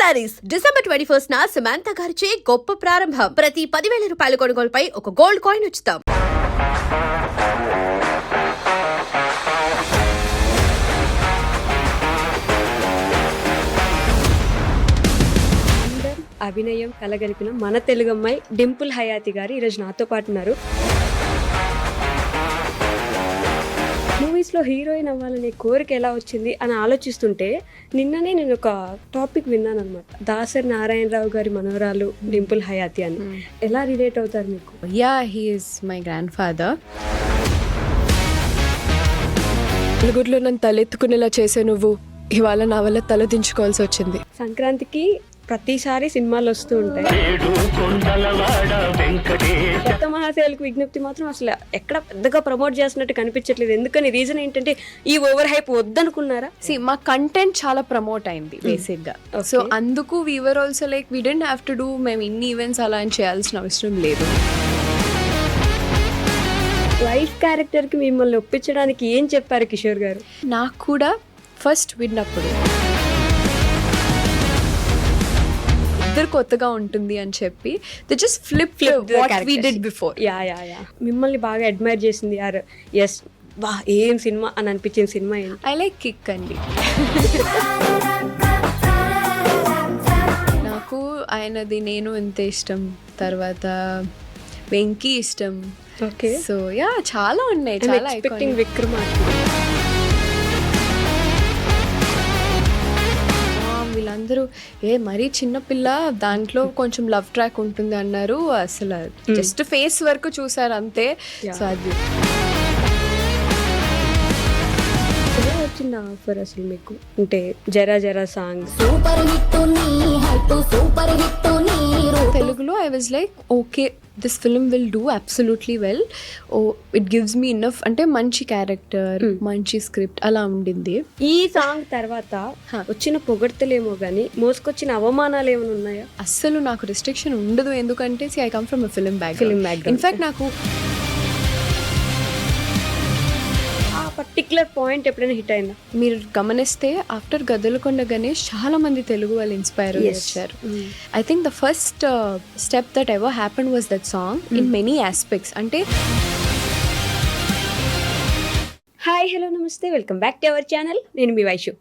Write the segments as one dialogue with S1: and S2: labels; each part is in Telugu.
S1: శారీస్ డిసెంబర్ 21 సమంత గారిచే గొప్ప ప్రారంభం. ప్రతి 10,000 రూపాయల కొనుగోలుపై ఒక గోల్డ్ కాయిన్ ఉచితం.
S2: అభినయం కలగలిపిన మన తెలుగు అమ్మాయి డింపుల్ హయాతి గారు ఈరోజు నాతో పాటు ఉన్నారు. మూవీస్లో హీరోయిన్ అవ్వాలనే కోరిక ఎలా వచ్చింది అని ఆలోచిస్తుంటే నిన్ననే నేను ఒక టాపిక్ విన్నాను అనమాట. దాసరి నారాయణరావు గారి మనవరాలు డింపుల్ హయాతి అని. ఎలా రిలేట్ అవుతారు మీకు?
S3: He is my grand father.
S4: నలుగురిలో నన్ను తలెత్తుకునేలా చేసే నువ్వు ఇవాళ నా వల్ల తల దించుకోవాల్సి వచ్చింది.
S2: సంక్రాంతికి ప్రతిసారి సినిమాలు వస్తూ ఉంటాయి. కొత్త మహాశయులకు విజ్ఞప్తి మాత్రం అసలు ఎక్కడ పెద్దగా ప్రమోట్ చేస్తున్నట్టు కనిపించట్లేదు. ఎందుకని? రీజన్ ఏంటంటే ఈ ఓవర్ హైప్ వద్దనుకున్నారా?
S3: మా కంటెంట్ చాలా ప్రమోట్ అయింది బేసిక్ గా. సో అందుకు we're also like we don't have to do మేము ఇన్ని ఈవెంట్స్ అలా చేయాల్సిన అవసరం లేదు.
S2: వైఫ్ క్యారెక్టర్ కి మిమ్మల్ని ఒప్పించడానికి ఏం చెప్పారు కిషోర్ గారు?
S3: నాకు కూడా ఫస్ట్ విన్నప్పుడు ఇద్దరు కొత్తగా ఉంటుంది అని చెప్పి they just flip what we did before.
S2: Yeah మిమ్మల్ని బాగా అడ్మైర్ చేసింది యార్? ఎస్, వా ఏం సినిమా అని అనిపించిన సినిమా ఏంటి?
S3: ఐ లైక్ కిక్ అండి. నాకు ఆయనది నేను ఎంత ఇష్టం, తర్వాత వెంకీ ఇష్టం.
S2: ఓకే,
S3: సో చాలా ఉన్నాయి. చాలా వీళ్ళందరూ మరీ చిన్నపిల్ల దాంట్లో కొంచెం లవ్ ట్రాక్ ఉంటుంది అన్నారు. అసలు జస్ట్ ఫేస్ వరకు చూసారు అంతే. సో అది
S2: వచ్చింది ఆఫర్ అసలు మీకు? అంటే జరా జరా సాంగ్
S3: తెలుగులో I was like okay this film will do absolutely well. It gives me enough, అంటే మంచి క్యారెక్టర్, మంచి స్క్రిప్ట్ అలా ఉండింది.
S2: ఈ సాంగ్ తర్వాత వచ్చిన పొగడ్తలేమో కానీ మోసుకొచ్చిన అవమానాలు ఏమైనా ఉన్నాయా?
S3: అస్సలు నాకు రెస్ట్రిక్షన్ ఉండదు. ఎందుకంటే I come from film background. In fact నాకు
S2: పర్టికులర్ పాయింట్ ఎప్పుడైనా హిట్ అయిందా?
S3: మీరు గమనిస్తే ఆఫ్టర్ గదలకొండ గణేష్ చాలా మంది తెలుగు వాళ్ళు ఇన్స్పైర్ వచ్చారు. I think the first step that ever happened was that song in many aspects. అంటే
S2: హాయ్, హలో, నమస్తే, welcome back to our channel. నేను మీ వైషు.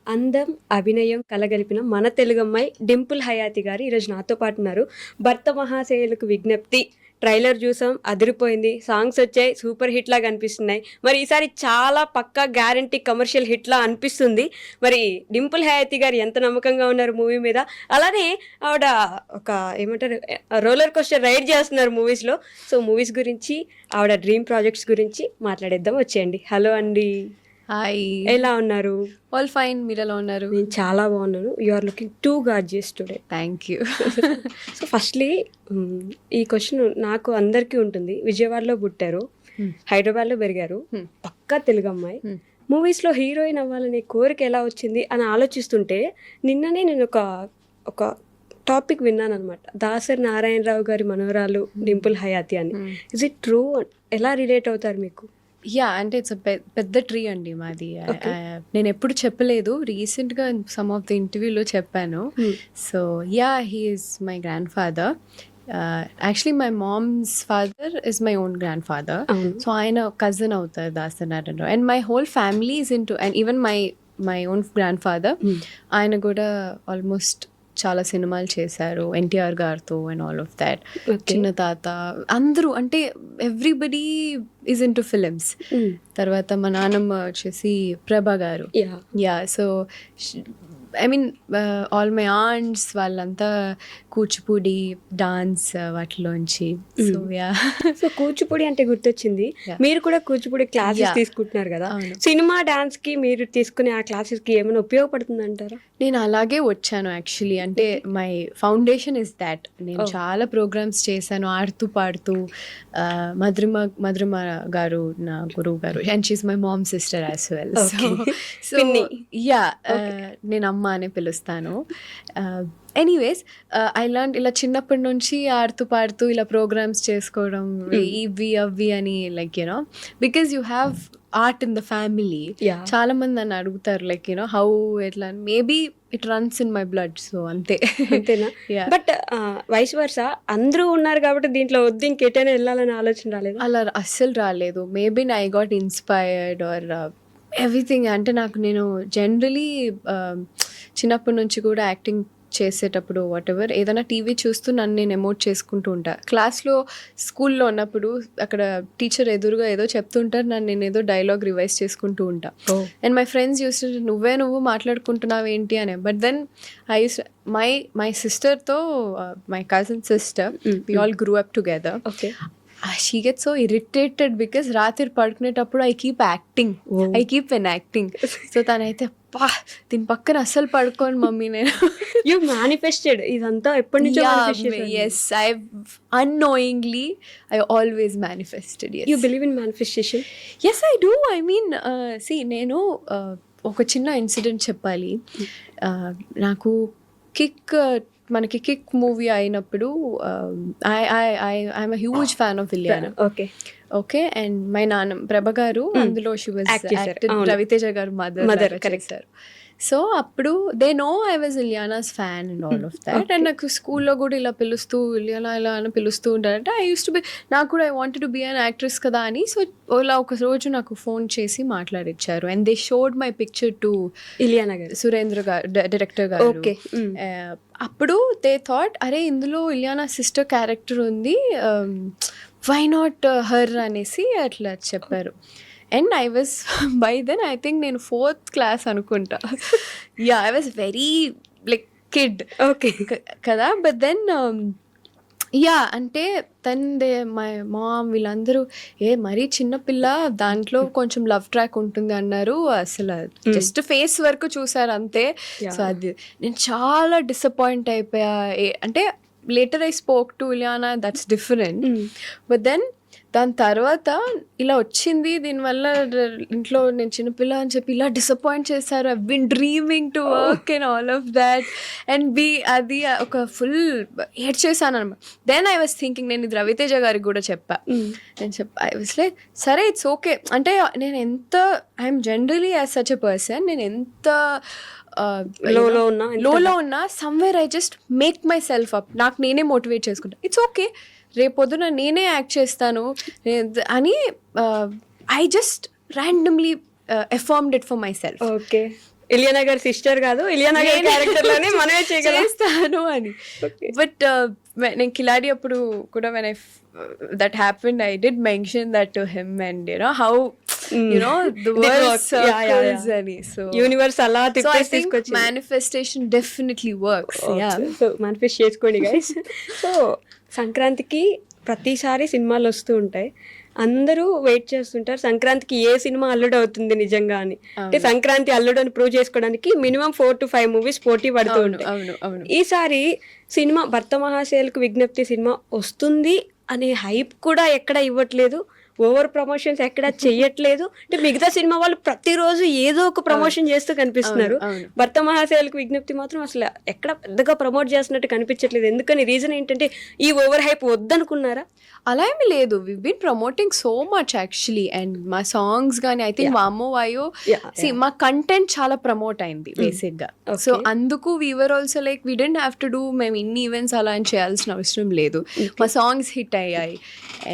S2: అందం అభినయం కలగలిపిన మన తెలుగు అమ్మాయి డింపుల్ హయాతి గారు ఈరోజు నాతో పాటు ఉన్నారు. భర్త మహాశయులకు విజ్ఞప్తి ట్రైలర్ చూసాం, అదిరిపోయింది. సాంగ్స్ వచ్చాయి, సూపర్ హిట్ లాగా అనిపిస్తున్నాయి. మరి ఈసారి చాలా పక్కా గ్యారంటీ కమర్షియల్ హిట్ లా అనిపిస్తుంది. మరి డింపుల్ హయాతి గారు ఎంత నమ్మకంగా ఉన్నారు మూవీ మీద? అలానే ఆవిడ ఒక ఏమంటారు రోలర్ కోస్టర్ రైడ్ చేస్తున్నారు మూవీస్లో. సో మూవీస్ గురించి, ఆవిడ డ్రీమ్ ప్రాజెక్ట్స్ గురించి మాట్లాడేద్దాం. వచ్చేయండి. హలో అండి.
S3: హాయ్,
S2: ఎలా ఉన్నారు?
S3: All fine. మీరు ఎలా ఉన్నారు?
S2: నేను చాలా బాగున్నాను. You are looking too gorgeous today.
S3: Thank you.
S2: So firstly ఈ క్వశ్చన్ నాకు అందరికీ ఉంటుంది. విజయవాడలో పుట్టారు, హైదరాబాద్లో పెరిగారు, పక్కా తెలుగు అమ్మాయి. మూవీస్లో హీరోయిన్ అవ్వాలనే కోరిక ఎలా వచ్చింది అని ఆలోచిస్తుంటే నిన్ననే నేను ఒక టాపిక్ విన్నాను అనమాట. దాసరి నారాయణరావు గారి మనవరాలు డింపుల్ హయాతి అని. Is it true? ఎలా రిలేట్ అవుతారు మీకు?
S3: అంటే ఇట్స్ పెద్ద ట్రీ అండి మాది. నేను ఎప్పుడు చెప్పలేదు, రీసెంట్గా సమ్ ఆఫ్ ది ఇంటర్వ్యూలో చెప్పాను. So he is my grandfather. Actually my mom's father is my own grandfather. So ఆయన కజిన్ అవుతారు Dasari Narayana Rao. And my whole family is into, and even my own grandfather ఆయన కూడా ఆల్మోస్ట్ చాలా సినిమాలు చేశారు ఎన్టీఆర్ గారితో అండ్ ఆల్ ఆఫ్ దాట్. చిన్న తాత అందరూ, అంటే everybody is in to films. తర్వాత మా నాన్నమ్మ వచ్చేసి ప్రభా గారు. So I mean all my aunts వాళ్ళంతా కూచిపూడి డాన్స్ వాటిలోంచి.
S2: సో కూచిపూడి అంటే గుర్తొచ్చింది, మీరు కూడా కూచిపూడి క్లాసెస్ తీసుకుంటున్నారు కదా. సినిమా డాన్స్ కి మీరు తీసుకునే ఆ క్లాసెస్ కి ఏమైనా ఉపయోగపడుతుంది అంటారా?
S3: నేను అలాగే వచ్చాను యాక్చువల్లీ. అంటే మై ఫౌండేషన్ ఇస్ దాట్. నేను చాలా ప్రోగ్రామ్స్ చేశాను ఆడుతూ పాడుతూ. మధురిమ గారు నా గురువు గారు, and she's my mom sister as well. So నేను అమ్మ అనే పిలుస్తాను. ఎనీవేస్ ఐ లర్న్ ఇలా చిన్నప్పటి నుంచి ఆడుతూ పాడుతూ ఇలా ప్రోగ్రామ్స్ చేసుకోవడం, ఇవి అవి అని, like you know because you have art in the family. చాలా మంది నన్ను అడుగుతారు లైక్ యూనో హౌ ఎట్లా. Maybe it runs in my blood, so అంతే.
S2: అంతేనా?
S3: Yeah.
S2: బట్ వైస్ వర్సా అందరూ ఉన్నారు కాబట్టి దీంట్లో వద్దు ఇంకెటైనా వెళ్ళాలని ఆలోచన రాలేదు?
S3: అలా అస్సలు రాలేదు. Maybe I got inspired are everything. అంటే నేను జనరలీ చిన్నప్పటి నుంచి కూడా యాక్టింగ్ చేసేటప్పుడు వాట్ ఎవర్ ఏదైనా టీవీ చూస్తూ నన్ను నేను ఎమోట్ చేసుకుంటూ ఉంటా. క్లాస్లో స్కూల్లో ఉన్నప్పుడు అక్కడ టీచర్ ఎదురుగా ఏదో చెప్తుంటారు, నేను ఏదో డైలాగ్ రివైజ్ చేసుకుంటూ ఉంటా. అండ్ మై ఫ్రెండ్స్ యూస్ నువ్వు మాట్లాడుకుంటున్నావు ఏంటి అని. But then I use my సిస్టర్తో, my cousin sister, we all grew up together.
S2: Okay.
S3: She get so irritated because రాత్రి పడుకునేటప్పుడు ఐ కీప్ ఎనాక్టింగ్. సో తనైతే దీని పక్కన అస్సలు పడుకోను మమ్మీ నేను.
S2: యూ మేనిఫెస్టెడ్ ఇదంతా ఎప్పటి నుంచో?
S3: Yes, unknowingly I always manifested. Yes.
S2: You believe in manifestation?
S3: Yes, I do. I mean, see, నేను ఒక చిన్న ఇన్సిడెంట్ చెప్పాలి. నాకు మనకి కిక్ మూవీ అయినప్పుడు I'm a huge fan of Ileana. Okay. And my నాన్న ప్రభ గారు అందులో షీ వాజ్ యాక్టెడ్, రవితేజ గారు మదర్ చేశారు. సో అప్పుడు they know I was Ileana's fan and all of that. And నాకు స్కూల్లో కూడా ఇలా పిలుస్తూ ఇలియానా ఇలా అని పిలుస్తూ ఉంటారంటే ఐ యూస్ టు బి, నాకు కూడా I wanted to be an actress కదా అని. సో ఇలా ఒక రోజు నాకు ఫోన్ చేసి మాట్లాడిచ్చారు. And they showed my picture to
S2: Ileana garu,
S3: Surendra గారు, డైరెక్టర్ గారు. అప్పుడు దే థాట్, అరే ఇందులో ఇలియానా సిస్టర్ క్యారెక్టర్ ఉంది, వై నాట్ హర్ అనేసి అట్లా చెప్పారు. And I was by then I think నేను 4th క్లాస్ అనుకుంటా. Yeah, I was very like kid.
S2: Okay
S3: కదా. బట్ దెన్ యా, అంటే మై మామ్ వీళ్ళందరూ మరీ చిన్నపిల్ల, దాంట్లో కొంచెం లవ్ ట్రాక్ ఉంటుంది అన్నారు. అసలు జస్ట్ ఫేస్ వరకు చూసారు అంతే. సో అది నేను చాలా డిసప్పాయింట్ అయిపోయా. అంటే later I spoke to Ileana, that's different. But then దాని తర్వాత ఇలా వచ్చింది, దీనివల్ల ఇంట్లో నేను చిన్నపిల్ల అని చెప్పి ఇలా డిసప్పాయింట్ చేశారు. I been dreaming to work and all of that and అది ఒక ఫుల్ ఏడ్ చేశాను అనమాట. దెన్ ఐ వాజ్ థింకింగ్, నేను ఇది రవితేజ గారికి కూడా ఐ వాజ్ లైక్ సరే ఇట్స్ ఓకే. అంటే నేను ఎంత I'm generally as such a person, నేను ఎంత లోలో ఉన్నా somewhere I just make my self up, నాకు నేనే మోటివేట్ చేసుకుంటా. ఇట్స్ ఓకే, రేపొద్దున నేనే యాక్ట్ చేస్తాను అని I just randomly affirmed it for myself.
S2: Okay, Ileana గారి సిస్టర్ కాదు, ఇలియానా గారి క్యారెక్టర్ లోనే మనమే
S3: చేస్తాను అని. బట్ నేను కిలాడి అప్పుడు కూడా when that happened, I did mention that to him, and how the world circles and so
S2: universe ala
S3: tippes తీసుకొచ్చి manifestation definitely works.
S2: So manifest చేసుకోండి guys. సో సంక్రాంతికి ప్రతిసారి సినిమాలు వస్తూ ఉంటాయి, అందరూ వెయిట్ చేస్తుంటారు సంక్రాంతికి ఏ సినిమా అల్లుడు అవుతుంది నిజంగా అని. అంటే సంక్రాంతి అల్లుడు అని ప్రూవ్ చేసుకోవడానికి మినిమం 4 to 5 మూవీస్ పోటీ పడుతూ ఉంటాయి. ఈసారి సినిమా భర్త మహాశయులకు విజ్ఞప్తి సినిమా వస్తుంది అనే హైప్ కూడా ఎక్కడ ఇవ్వట్లేదు, ఓవర్ ప్రమోషన్స్ ఎక్కడ చెయ్యట్లేదు. అంటే మిగతా సినిమా వాళ్ళు ప్రతిరోజు ఏదో ఒక ప్రమోషన్ చేస్తూ కనిపిస్తున్నారు. భర్త మహాశయులకు విజ్ఞప్తి మాత్రం అసలు ఎక్కడ పెద్దగా ప్రమోట్ చేస్తున్నట్టు కనిపించట్లేదు. ఎందుకని? రీజన్ ఏంటంటే ఈ ఓవర్ హైప్ వద్దనుకున్నారా?
S3: అలా ఏమి లేదు, we been promoting so much actually. And మా సాంగ్స్ కానీ ఐ థింక్ వామో వాయో మా కంటెంట్ చాలా ప్రమోట్ అయింది బేసిక్ గా. సో అందుకు we're also like we don't have to do మేము ఇన్ని ఈవెంట్స్ అలా అని చేయాల్సిన అవసరం లేదు. మా సాంగ్స్ హిట్ అయ్యాయి.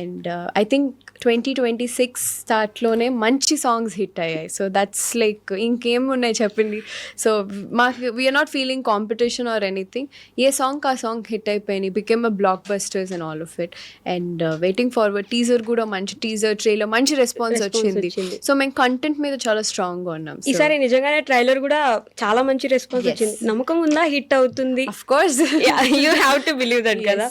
S3: అండ్ ఐ థింక్ 2026 స్టార్ట్లోనే మంచి సాంగ్స్ హిట్ అయ్యాయి. సో దట్స్ లైక్ ఇంకేం ఉన్నాయి చెప్పండి. సో మాకు we're not feeling competition or anything. ఏ సాంగ్ ఆ సాంగ్ హిట్ అయిపోయినాయి, became a blockbusters and all of it. And waiting forward teaser కూడా మంచి టీజర్, ట్రైలర్ మంచి రెస్పాన్స్ వచ్చింది. సో మేము కంటెంట్ మీద చాలా స్ట్రాంగ్ గా ఉన్నాం.
S2: ఈసారి నిజంగానే ట్రైలర్ కూడా చాలా మంచి రెస్పాన్స్ వచ్చింది. నమ్మకం ఉందా హిట్ అవుతుంది?
S3: Of course
S2: you have to believe that కదా.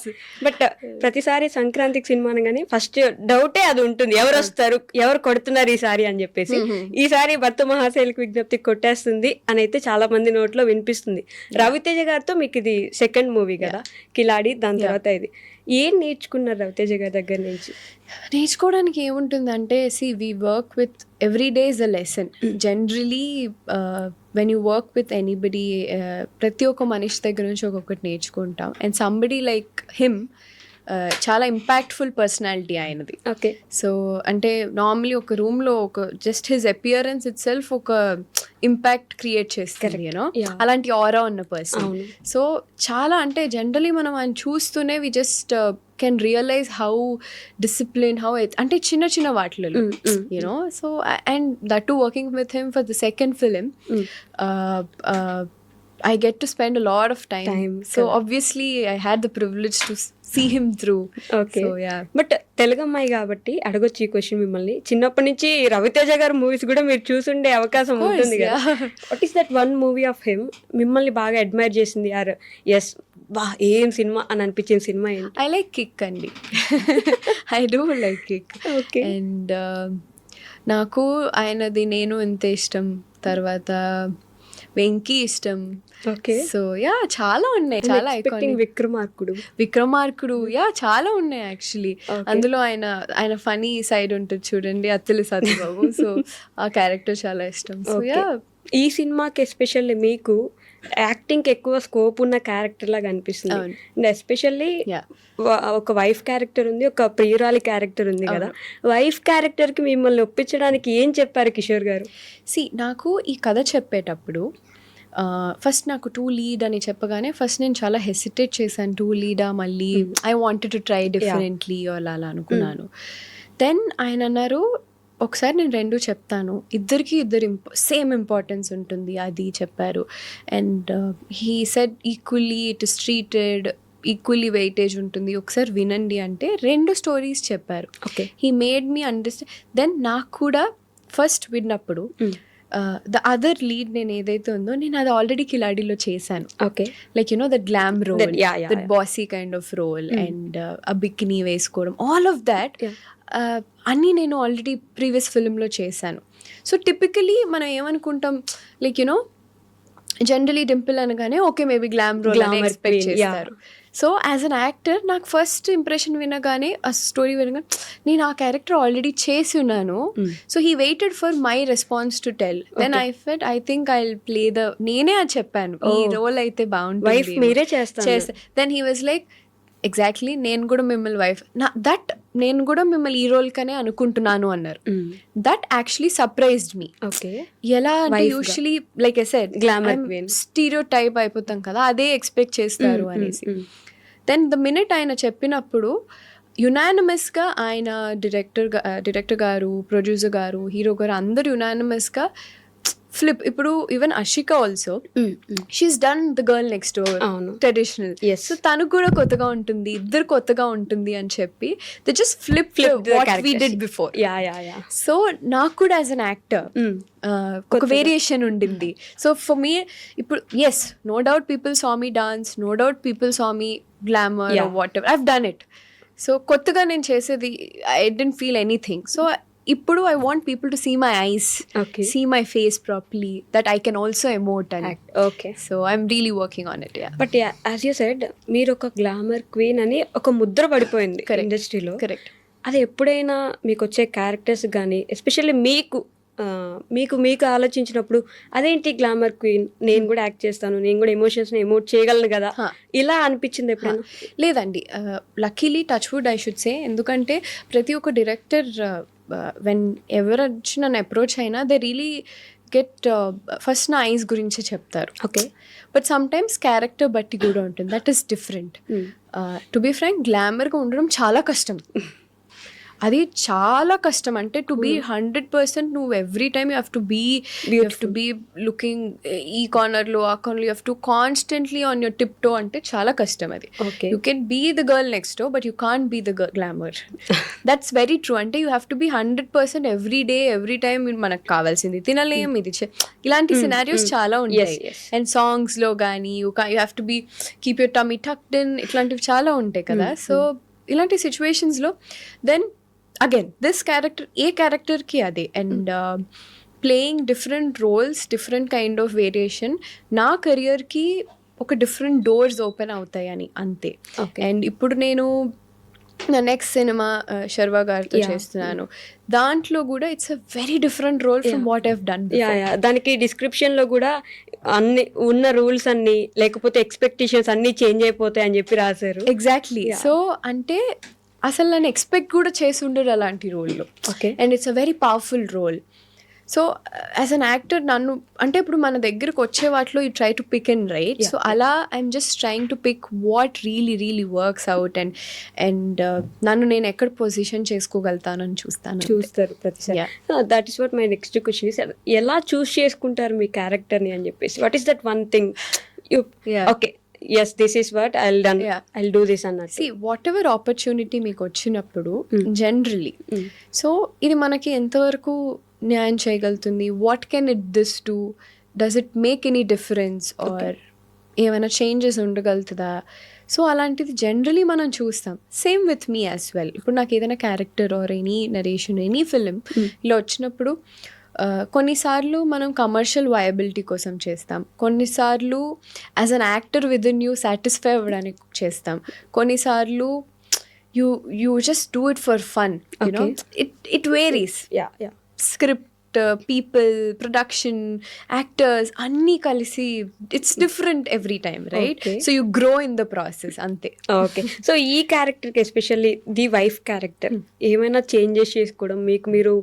S2: బట్ ప్రతిసారి సంక్రాంతికి సినిమా అనగానే ఫస్ట్ డౌటే అది ఉంటుంది, ఎవరు వస్తారు, ఎవరు కొడుతున్నారు ఈసారి అని చెప్పేసి. ఈసారి భర్త మహాశయులకు విజ్ఞప్తి కొట్టేస్తుంది అని అయితే చాలా మంది నోట్లో వినిపిస్తుంది. రవితేజ గారితో మీకు ఇది సెకండ్ మూవీ కదా, కిలాడి, దాని తర్వాత ఇది. ఏం నేర్చుకున్నారు రవితేజ గారి దగ్గర నుంచి?
S3: నేర్చుకోవడానికి ఏముంటుందంటే, we work with every day is a lesson. Generally when you work with anybody, ప్రతి ఒక్క మనిషి దగ్గర నుంచి ఒక్కొక్కటి నేర్చుకుంటాం. అండ్ సంబడి లైక్ హిమ్ చాలా ఇంపాక్ట్ఫుల్ పర్సనాలిటీ ఆయనది.
S2: ఓకే.
S3: సో అంటే నార్మలీ ఒక రూమ్లో ఒక just his appearance it self ఒక ఇంపాక్ట్ క్రియేట్ చేస్తుంది యూనో,
S2: Yeah.
S3: అలాంటి ఆరా ఉన్న పర్సన్.
S2: అవును.
S3: సో చాలా అంటే జనరలీ మనం ఆయన చూస్తూనే we just can realise how discipline how అంటే చిన్న చిన్న వాటిలో you know. So and that to working with him for the second film I get to spend a lot of time. So obviously I had the privilege to see him through.
S2: Okay.
S3: So yeah.
S2: But Telugu అమ్మాయి కాబట్టి అడగొచ్చు ఈ క్వశ్చన్ మిమ్మల్ని. చిన్నప్పటి నుంచి రవితేజ గారి మూవీస్ కూడా మీరు చూసుండే అవకాశం ఉంటుంది కదా. What is that one movie of him మిమ్మల్ని బాగా అడ్మైర్ చేసింది, ఆర్ ఎస్ బా ఏం సినిమా అని అనిపించిన సినిమా ఏంటి?
S3: I like Kick అండి. I do like Kick.
S2: Okay.
S3: And నాకు ఆయనది నేను ఎంత ఇష్టం, తర్వాత వెంకీ ఇష్టం.
S2: ఓకే.
S3: సో యా చాలా ఉన్నాయి, చాలా ఐకానిక్. విక్రమార్కుడు యా చాలా ఉన్నాయి యాక్చువల్లీ. అందులో ఆయన ఫనీ సైడ్ ఉంటుంది చూడండి, అత్తిలి సత్యబాబు. సో ఆ క్యారెక్టర్ చాలా ఇష్టం. సో యా
S2: ఈ సినిమాకి ఎస్పెషల్లీ మీకు యాక్టింగ్ ఎక్కువ స్కోప్ ఉన్న క్యారెక్టర్ లాగా అనిపిస్తుంది. అండ్ ఎస్పెషల్లీ ఒక వైఫ్ క్యారెక్టర్ ఉంది, ఒక ప్రియురాలి క్యారెక్టర్ ఉంది కదా. వైఫ్ క్యారెక్టర్ కి మిమ్మల్ని ఒప్పించడానికి ఏం చెప్పారు కిషోర్ గారు?
S3: నాకు ఈ కథ చెప్పేటప్పుడు ఫస్ట్ నాకు 2 లీడ్ అని చెప్పగానే ఫస్ట్ నేను చాలా హెసిటేట్ చేశాను. 2 లీడా మళ్ళీ I wanted to try differently అలా అనుకున్నాను. దెన్ ఆయన అన్నారు ఒకసారి నేను 2 చెప్తాను, ఇద్దరికి సేమ్ ఇంపార్టెన్స్ ఉంటుంది అది చెప్పారు. And he said equally it is treated, equally weightage ఉంటుంది, ఒకసారి వినండి అంటే 2 స్టోరీస్ చెప్పారు.
S2: Okay.
S3: He made me understand. Then నాకు కూడా ఫస్ట్ విన్నప్పుడు ద అదర్ లీడ్ నేను ఏదైతే ఉందో నేను అది ఆల్రెడీ కిలాడీలో చేశాను.
S2: Okay.
S3: Like you know that glam role, that bossy kind of role and ఆ బికినీ వేసుకోవడం, ఆల్ ఆఫ్ దాట్ అన్నీ నేను ఆల్రెడీ ప్రీవియస్ ఫిల్మ్లో చేశాను. సో టిపికలీ మనం ఏమనుకుంటాం, లైక్ యునో జనరలీ డింపుల్ అనగానే ఓకే మేబీ గ్లామ్ రోల్ అని ఎక్స్పెక్ట్ చేస్తారు. సో యాజ్ అన్ యాక్టర్ నాకు ఫస్ట్ ఇంప్రెషన్ వినగానే, ఆ స్టోరీ వినగానే నేను ఆ క్యారెక్టర్ ఆల్రెడీ చేసి ఉన్నాను. So he waited for my response to tell. Then I felt I think I play నేనే అది చెప్పాను, ఈ రోల్ అయితే బాగుంటుంది,
S2: మీరే చేస్తా.
S3: Then he was like exactly నేను కూడా మిమ్మల్ని వైఫ్ నేను కూడా మిమ్మల్ని ఈ రోల్ కనే అనుకుంటున్నాను అన్నారు. That actually surprised me.
S2: Okay.
S3: ఎలా అంటే usually like I said
S2: glamour queen
S3: stereo type అయిపోతాం కదా, అదే ఎక్స్పెక్ట్ చేస్తారు అనేసి. దెన్ ద మినిట్ ఆయన చెప్పినప్పుడు యునానిమస్గా ఆయన డైరెక్టర్ గారు, ప్రొడ్యూసర్ గారు, హీరో గారు అందరు యునానిమస్గా ఫ్లిప్. ఇప్పుడు even Ashika also she is done the girl next door traditional. So తనకు కూడా కొత్తగా ఉంటుంది, ఇద్దరు కొత్తగా ఉంటుంది అని చెప్పి they just flip what we did before. So నాకు కూడా యాజ్ అన్ యాక్టర్ ఒక వేరియేషన్ ఉండింది. సో ఫర్ మీ ఇప్పుడు yes no doubt people saw me dance, no doubt people saw me glamour, whatever I've done it. So కొత్తగా నేను చేసేది I don't feel anything. So ఇప్పుడు I want people to see my eyes, see my face properly, that I can also emote and act.
S2: Okay.
S3: So I'm really working on it. Yeah.
S2: But yeah, as you said, మీరు ఒక గ్లామర్ క్వీన్ అని ఒక ముద్ర పడిపోయింది ఇండస్ట్రీలో.
S3: కరెక్ట్.
S2: అది ఎప్పుడైనా మీకు వచ్చే క్యారెక్టర్స్ కానీ ఎస్పెషల్లీ మీకు ఆలోచించినప్పుడు అదేంటి గ్లామర్ క్వీన్, నేను కూడా యాక్ట్ చేస్తాను, నేను కూడా ఎమోషన్స్ని ఎమోట్ చేయగలను కదా, ఇలా అనిపించింది ఎప్పుడైనా?
S3: లేదండి, luckily touch wood I should say. ఎందుకంటే ప్రతి ఒక్క డైరెక్టర్ వెన్ ఎవరు వచ్చి నన్ను అప్రోచ్ అయినా దే రియలీ గెట్ ఫస్ట్ నా ఐస్ గురించే చెప్తారు.
S2: ఓకే.
S3: బట్ సమ్టైమ్స్ క్యారెక్టర్ బట్టి కూడా ఉంటుంది, that is different. To be frank గ్లామర్గా ఉండడం చాలా కష్టం. అది చాలా కష్టం. అంటే టు బీ 100% నువ్వు every time you have to be looking ఈ కార్నర్లో ఆ కార్నర్లో, you have to constantly on your tip toe. అంటే చాలా కష్టం అది. You can be the girl next door but you can't be the glamour. That's very true. అంటే you have to be 100% every day every time మనకు కావాల్సింది తినలేం, ఇది ఇలాంటి సినారియోస్ చాలా ఉంటాయి. అండ్ సాంగ్స్లో కానీ you have to be keep your tummy tucked in, ఇట్లాంటివి చాలా ఉంటాయి కదా. సో ఇలాంటి సిచ్యువేషన్స్లో then again this character a క్యారెక్టర్కి అదే. And playing different roles, different kind of variation నా కెరియర్కి ఒక డిఫరెంట్ డోర్స్ ఓపెన్ అవుతాయని అంతే. అండ్ ఇప్పుడు నేను నా నెక్స్ట్ సినిమా శర్వా గారితో చేస్తున్నాను. దాంట్లో కూడా it's a very different role from what I've done.
S2: దానికి డిస్క్రిప్షన్ లో కూడా అన్ని ఉన్న రూల్స్ అన్ని లేకపోతే ఎక్స్పెక్టేషన్స్ అన్ని చేంజ్ అయిపోతాయి అని చెప్పి రాశారు.
S3: ఎగ్జాక్ట్లీ. సో అంటే అసలు నన్ను ఎక్స్పెక్ట్ కూడా చేసి ఉండరు అలాంటి రోల్లో.
S2: Okay.
S3: And it's a very powerful role. So as an actor నన్ను అంటే ఇప్పుడు మన దగ్గరకు వచ్చే వాటిలో you try to pick and right. So అలా I'm just trying to pick what really works out and నన్ను నేను ఎక్కడ పొజిషన్ చేసుకోగలుగుతానని
S2: చూస్తారు ప్రతిసారి. That is what my next question is, ఎలా చూస్ చేసుకుంటారు మీ క్యారెక్టర్ని అని చెప్పేసి? What is that one thing okay yes this is what I'll do this అన్నట్టు.
S3: See whatever opportunity మీకు వచ్చినప్పుడు జనరలీ సో ఇది మనకి ఎంతవరకు న్యాయం చేయగలుగుతుంది, what can it this do, does it make any difference or ఏమైనా చేంజెస్ ఉండగలుగుతుందా. సో అలాంటిది జనరలీ మనం చూస్తాం. Same with me as well. ఇప్పుడు నాకు ఏదైనా character or any narration any film ఇలా వచ్చినప్పుడు కొన్నిసార్లు మనం కమర్షియల్ వయబిలిటీ కోసం చేస్తాం, కొన్నిసార్లు as an actor with in you satisfy అవ్వడానికి చేస్తాం, కొన్నిసార్లు you just do it for fun. You know it varies. Script, people, production, actors అన్నీ కలిసి it's different every time, right? So you grow in the process అంతే.
S2: ఓకే. సో ఈ క్యారెక్టర్కి ఎస్పెషల్లీ ది వైఫ్ క్యారెక్టర్ ఏమైనా చేంజెస్ చేసుకోవడం, మీకు మీరు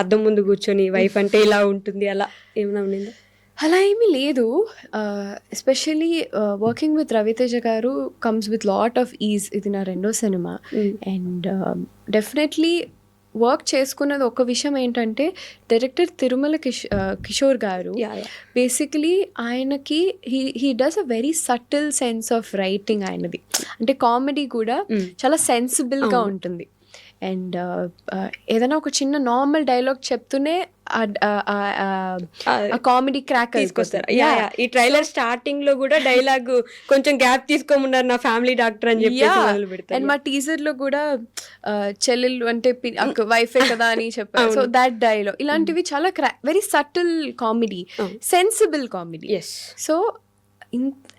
S2: అద్దం ముందు కూర్చొని వైఫ్ అంటే ఇలా ఉంటుంది అలా ఏమైనా ఉండిందా?
S3: అలా ఏమీ లేదు. ఎస్పెషలీ వర్కింగ్ విత్ రవితేజ గారు comes with lot of is. ఇది నా రెండో సినిమా అండ్ డెఫినెట్లీ వర్క్ చేసుకున్నది ఒక విషయం ఏంటంటే డైరెక్టర్ తిరుమల కిషోర్ గారు బేసికలీ ఆయనకి he does a very subtle sense of writing ఆయనది. అంటే కామెడీ కూడా చాలా సెన్సిబుల్గా ఉంటుంది. అండ్ ఏదైనా ఒక చిన్న నార్మల్ డైలాగ్ చెప్తూనే కామెడీ క్రాక్
S2: తీసుకొస్తారు. ఈ ట్రైలర్ స్టార్టింగ్ లో కూడా డైలాగ్ కొంచెం గ్యాప్ తీసుకోమన్నారు, నా ఫ్యామిలీ డాక్టర్ అని చెప్పి మొదలు పెడతారు.
S3: అండ్ మా టీజర్ లో కూడా చెల్లెలు అంటే వైఫే కదా అని చెప్పారు. సో దాట్ డైలాగ్ ఇలాంటివి చాలా very subtle comedy, sensible comedy. So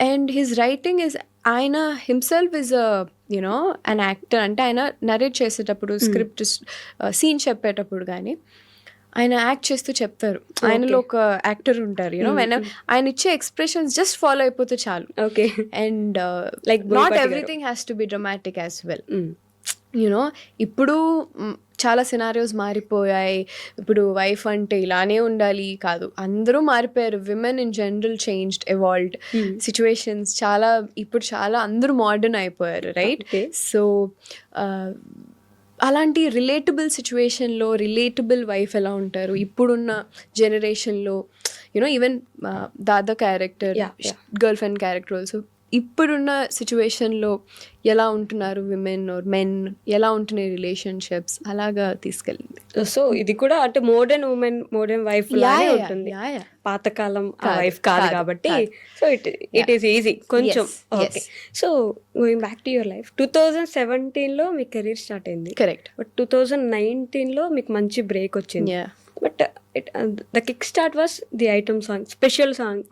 S3: and his writing is, ఆయన himself is you know an actor. అంటే ఆయన నరేట్ చేసేటప్పుడు స్క్రిప్ట్ సీన్ చెప్పేటప్పుడు కానీ ఆయన యాక్ట్ చేస్తూ చెప్తారు. ఆయనలో ఒక యాక్టర్ ఉంటారు, యూనో ఆయన ఇచ్చే ఎక్స్ప్రెషన్స్ జస్ట్ ఫాలో అయిపోతే చాలు.
S2: Okay.
S3: And like not everything has to be dramatic as well. You know ఇప్పుడు చాలా సినారియోస్ మారిపోయాయి. ఇప్పుడు వైఫ్ అంటే ఇలానే ఉండాలి కాదు, అందరూ మారిపోయారు. Women in general changed, evolved. Situations చాలా ఇప్పుడు చాలా అందరూ మోడర్న్ అయిపోయారు, రైట్? సో అలాంటి రిలేటబుల్ సిచ్యువేషన్లో రిలేటబుల్ వైఫ్ ఎలా ఉంటారు ఇప్పుడున్న జనరేషన్లో, యూనో ఈవెన్ దాదా క్యారెక్టర్, గర్ల్ ఫ్రెండ్ క్యారెక్టర్ ఆల్సో ఇప్పుడున్న సిచ్యువేషన్లో ఎలా ఉంటున్నారు విమెన్ ఆర్ మెన్, ఎలా ఉంటున్నాయి రిలేషన్షిప్స్, అలాగా తీసుకెళ్ళింది.
S2: సో ఇది కూడా అంటే మోడర్న్ ఉమెన్ మోడర్న్ వైఫ్ లానే ఉంటుంది, పాతకాలం వైఫ్ కాదు కాబట్టి. సో ఇట్ ఈస్ ఈజీ కొంచెం. Okay. So going back to your life, 2017లో మీ కెరీర్ స్టార్ట్ అయింది,
S3: కరెక్ట్.
S2: బట్ 2019లో మీకు మంచి బ్రేక్ వచ్చింది. But the kick start was the item song, special song.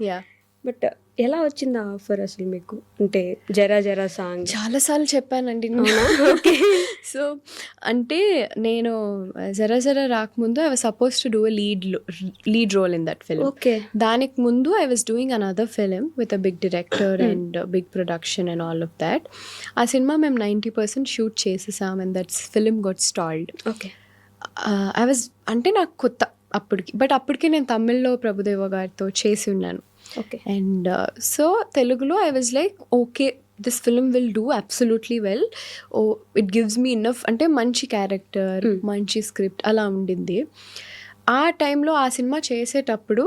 S2: But ఎలా వచ్చింది ఆ ఆఫర్ అసలు మీకు? అంటే జరా జరా సాంగ్
S3: చాలాసార్లు చెప్పానండి. ఓకే. సో అంటే నేను జరా జరా రాకముందు I was suppose to do a lead role in that film.
S2: Okay.
S3: దానికి ముందు I was doing another film with a big director and big production and all of that. ఆ సినిమా మేము 90% షూట్ చేసేసాం and that film got stalled.
S2: Okay.
S3: I was అంటే నాకు కొత్త అప్పటికి, బట్ అప్పటికే నేను తమిళ్లో ప్రభుదేవ గారితో చేసి ఉన్నాను.
S2: ఓకే.
S3: అండ్ సో తెలుగులో I was like okay this film will do absolutely well, oh it gives me enough. అంటే మంచి క్యారెక్టర్, మంచి స్క్రిప్ట్ అలా ఉండింది. ఆ టైంలో ఆ సినిమా చేసేటప్పుడు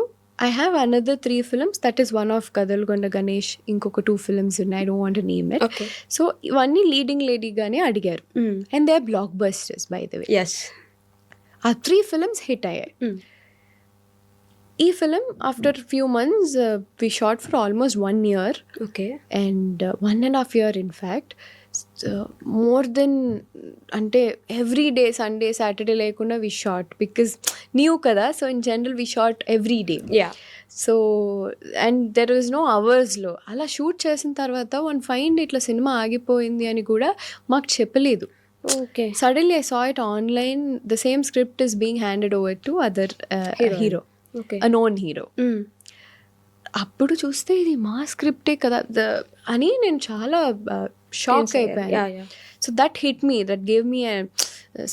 S3: I have another 3 films, that is one of Gaddalakonda Ganesh, ఇంకొక 2 films ఉన్నాయి, I don't want to name it. So ఇవన్నీ లీడింగ్ లేడీగానే అడిగారు and they are blockbusters by the way. ఆ 3 films హిట్ అయ్యాయి. ఈ film after few months we shot for almost 1 year.
S2: Okay.
S3: And 1.5 year in fact. More than అంటే ఎవ్రీ డే సండే సాటర్డే లేకుండా వి షాట్ బికాజ్ న్యూ కదా. So in general we shot every day. So and there was no అవర్స్లో అలా షూట్ చేసిన తర్వాత వన్ ఫైండ్ ఇట్లా సినిమా ఆగిపోయింది అని కూడా మాకు చెప్పలేదు.
S2: Okay.
S3: Suddenly I saw it online. The same script is being handed over to other hero,
S2: okay.
S3: a known hero. అప్పుడు చూస్తే ఇది మా స్క్రిప్టే కదా అని నేను చాలా షాక్ అయిపోయాను. So that hit me, that gave me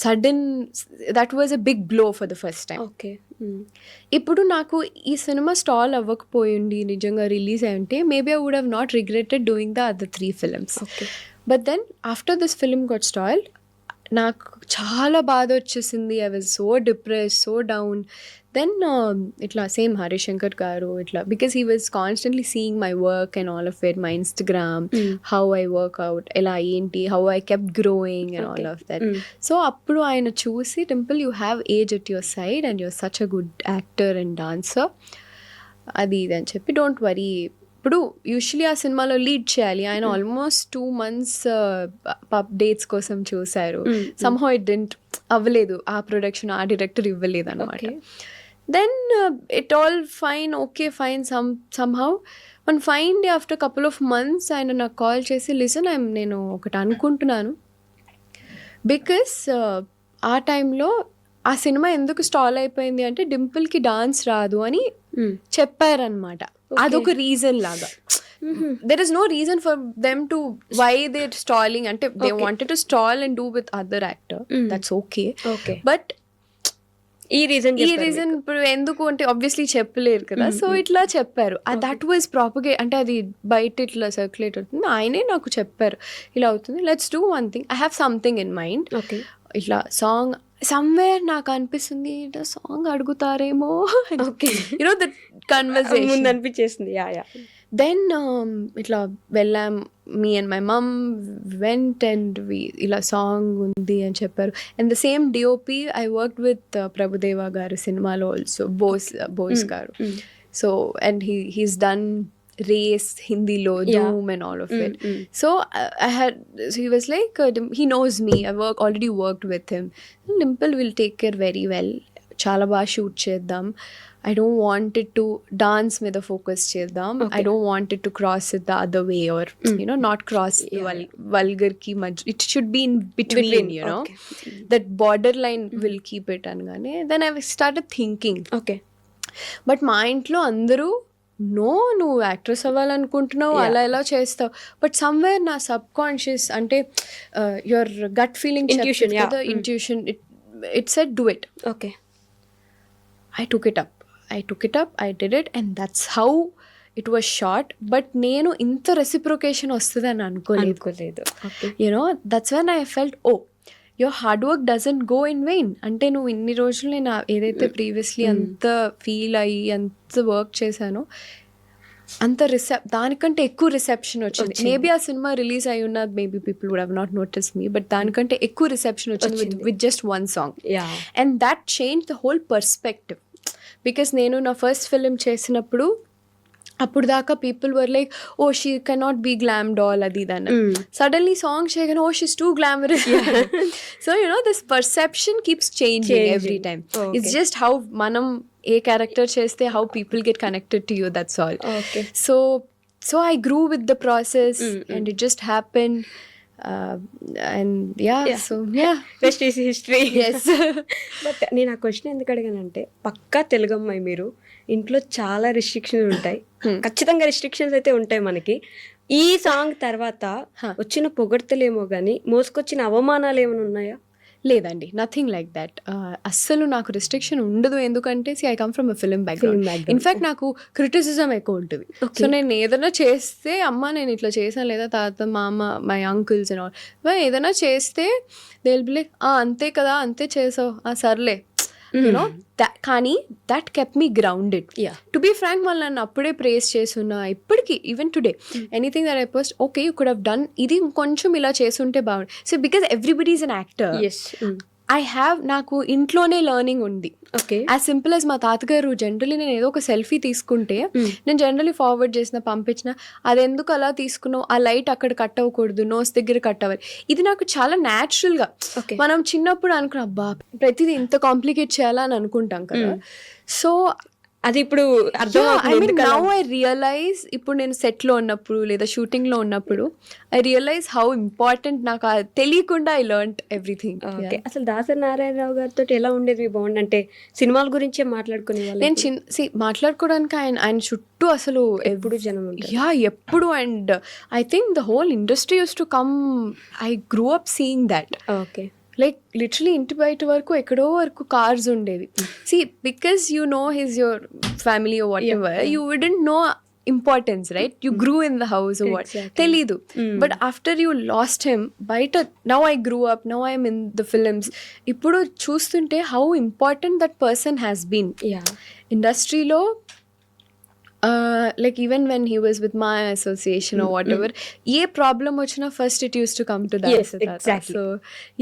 S3: sudden, that was a big blow for the first time.
S2: Okay.
S3: ఇప్పుడు నాకు ఈ సినిమా స్టాల్ అవ్వకపోయింది, నిజంగా రిలీజ్ అయి ఉంటే maybe I would have not regretted doing the other 3 films. But then after this film got stalled నాకు చాలా బాధ వచ్చేసింది. I was so depress, so down. Then ఇట్లా సేమ్ హరిశంకర్ గారు ఇట్లా, because he was constantly seeing my work and all of it, my Instagram, how I work out, ఎలా ఏంటి, how I kept growing and all of that. So అప్పుడు ఆయన చూసి, Dimple you have age at your side and you're such a good actor and dancer, అది ఇది అని చెప్పి, డోంట్ వరీ. ఇప్పుడు యూజువలీ ఆ సినిమాలో లీడ్ చేయాలి. ఆయన ఆల్మోస్ట్ 2 months డేట్స్ కోసం చూశారు. సమ్హౌ ఇట్ డెంట్ అవ్వలేదు, ఆ ప్రొడక్షన్ ఆ డైరెక్టర్ ఇవ్వలేదు అనమాట. Then it all fine, okay fine, somehow one fine day after couple of months ఆయన నాకు కాల్ చేసి, లిసన్ నేను ఒకటి అనుకుంటున్నాను, బికాస్ ఆ టైంలో ఆ సినిమా ఎందుకు స్టాల్ అయిపోయింది అంటే డింపుల్కి డాన్స్ రాదు అని చెప్పారనమాట. అదొక రీజన్ లాగా. There is no reason for them to why they're stalling. Ante they wanted to stall and do with other actor. That's okay. But ఈ రీజన్ ఇప్పుడు ఎందుకు అంటే ఆబ్వియస్లీ చెప్పలేరు కదా. సో ఇట్లా చెప్పారు. దట్ వాజ్ ప్రాపగేట్, అంటే అది బయట ఇట్లా సర్క్యులేట్ అవుతుంది. ఆయనే నాకు చెప్పారు, ఇలా అవుతుంది, let's do one thing, I have something in mind. ఇట్లా సాంగ్ సమ్వేర్ నాకు అనిపిస్తుంది, ఇట్లా సాంగ్ అడుగుతారేమో, యూనో దట్ కన్వర్సేషన్
S2: ముందు అనిపించేసింది.
S3: దెన్ ఇట్లా వెళ్ళాం, me and my mum went and ఇలా సాంగ్ ఉంది అని చెప్పారు. And the same DOP I work with Prabhu Deva గారు సినిమాలో ఆల్సో, బోస్ గారు. So and he's done Race హిందీలో, Dhoom and all of it. So he was like, he knows me, I already worked with him. Dimple will take care very well, చాలా బాగా షూట్ చేద్దాం, I don't want it to dance మీద ఫోకస్ చేద్దాం, I don't want it to cross it the other way or you know not cross vulgar ki maj, it should be in between, you know, that border line will keep it అనగానే then I started thinking, but మా ఇంట్లో అందరూ నువ్వు యాక్ట్రెస్ అవ్వాలనుకుంటున్నావు, అలా ఎలా చేస్తావు, బట్ సమ్వేర్ నా సబ్ కాన్షియస్ అంటే your gut feeling, intuition, it said do it. I took it up, I did it, and that's how it was shot. But నేను ఇంత రెసిప్రొకేషన్ వస్తుందని అనుకోలేదు. You know, that's when I felt, oh, your hard work doesn't go in vain. అంటే నువ్వు ఇన్ని రోజులు నేను ఏదైతే ప్రీవియస్లీ అంత ఫీల్ అయ్యి అంత వర్క్ చేశానో అంత దానికంటే ఎక్కువ రిసెప్షన్ వచ్చింది. మేబీ ఆ సినిమా రిలీజ్ అయి ఉన్నది, maybe people would have not notice me, but దానికంటే ఎక్కువ రిసెప్షన్ వచ్చింది with just one song. And that change the whole perspective. Because నేను నా ఫస్ట్ ఫిలిం చేసినప్పుడు అప్పుడు దాకా people were like, oh she cannot be glam doll, అది దాన్ని సడన్లీ సాంగ్ చేయగానే oh she's too glamorous. So you know this perception keeps changing every time. It's just how మనం ఏ క్యారెక్టర్ చేస్తే how people get connected to you, that's all. So I grew with the process and it just happen. And so
S2: rest is history. Yes. But నేను ఆ క్వశ్చన్ ఎందుకు అడిగానంటే, పక్కా తెలుగు అమ్మాయి మీరు, ఇంట్లో చాలా రిస్ట్రిక్షన్స్ ఉంటాయి, ఖచ్చితంగా రిస్ట్రిక్షన్స్ అయితే ఉంటాయి మనకి. ఈ సాంగ్ తర్వాత వచ్చిన పొగడ్తలేమో కానీ మోసుకొచ్చిన అవమానాలు ఏమైనా ఉన్నాయా?
S3: లేదండి, నథింగ్ లైక్ దట్. అస్సలు నాకు రిస్ట్రిక్షన్ ఉండదు. ఎందుకంటే I come from a film background. In fact నాకు క్రిటిసిజం ఎక్కువ ఉంటుంది. సో నేను ఏదైనా చేస్తే, అమ్మ నేను ఇట్లా చేసాను, లేదా తాత, మా అమ్మ, మై అంకుల్స్ అండ్ ఆల్ ఏదైనా చేస్తే దే విల్ బి లైక్, అంతే కదా, అంతే చేసావు, సర్లే, యూనో. కానీ that kept me grounded. To be frank, వాళ్ళు నన్ను అప్పుడే ప్రేస్ చేస్తున్నా, ఇప్పటికీ even today anything that I post, okay you could have done, ఇది కొంచెం ఇలా చేస్తుంటే బాగుంది. So because everybody is an actor, నాకు ఇంట్లోనే లెర్నింగ్ ఉంది. యాజ్ సింపుల్ యాజ్ మా తాతగారు జనరలీ నేను ఏదో ఒక సెల్ఫీ తీసుకుంటే నేను జనరలీ ఫార్వర్డ్ చేసిన, పంపించిన, అది ఎందుకు అలా తీసుకున్నావు, ఆ లైట్ అక్కడ కట్ అవ్వకూడదు, నోస్ దగ్గర కట్ అవ్వాలి, ఇది నాకు చాలా న్యాచురల్గా. మనం చిన్నప్పుడు అనుకున్నాం, అబ్బా ప్రతిదీ ఇంత కాంప్లికేట్ చేయాలా అని అనుకుంటాం కదా. సో
S2: అది ఇప్పుడు అర్థం
S3: I mean now I realise ఇప్పుడు నేను సెట్ లో ఉన్నప్పుడు లేదా షూటింగ్ లో ఉన్నప్పుడు ఐ రియలైజ్ హౌ ఇంపార్టెంట్ నాకు తెలియకుండా ఐ లెర్న్ ఎవ్రీథింగ్.
S2: ఓకే, అసలు దాసరి నారాయణరావు గారితో ఎలా ఉండేది మీ బాండ్? అంటే సినిమాల గురించే మాట్లాడుకునే వాళ్ళు
S3: నేను మాట్లాడుకోవడానికి ఆయన చుట్టూ అసలు
S2: ఎప్పుడు జనం ఉంటారు.
S3: ఎప్పుడు. And I think the whole industry use to come. I grew up seeing that.
S2: Okay,
S3: like literally ఇంటి బయట వరకు ఎక్కడో వరకు కార్స్ ఉండేవి. See because you know his your family or whatever, you wouldn't know importance, right? You grew in the house or what, తెలీదు. But after you lost him, బయట now I grew up, now I am in the films. ఇప్పుడు చూస్తుంటే how important that person has been. ఇండస్ట్రీలో like even when he was with my association or whatever, ఏ ప్రాబ్లం వచ్చినా first it used to come to that. So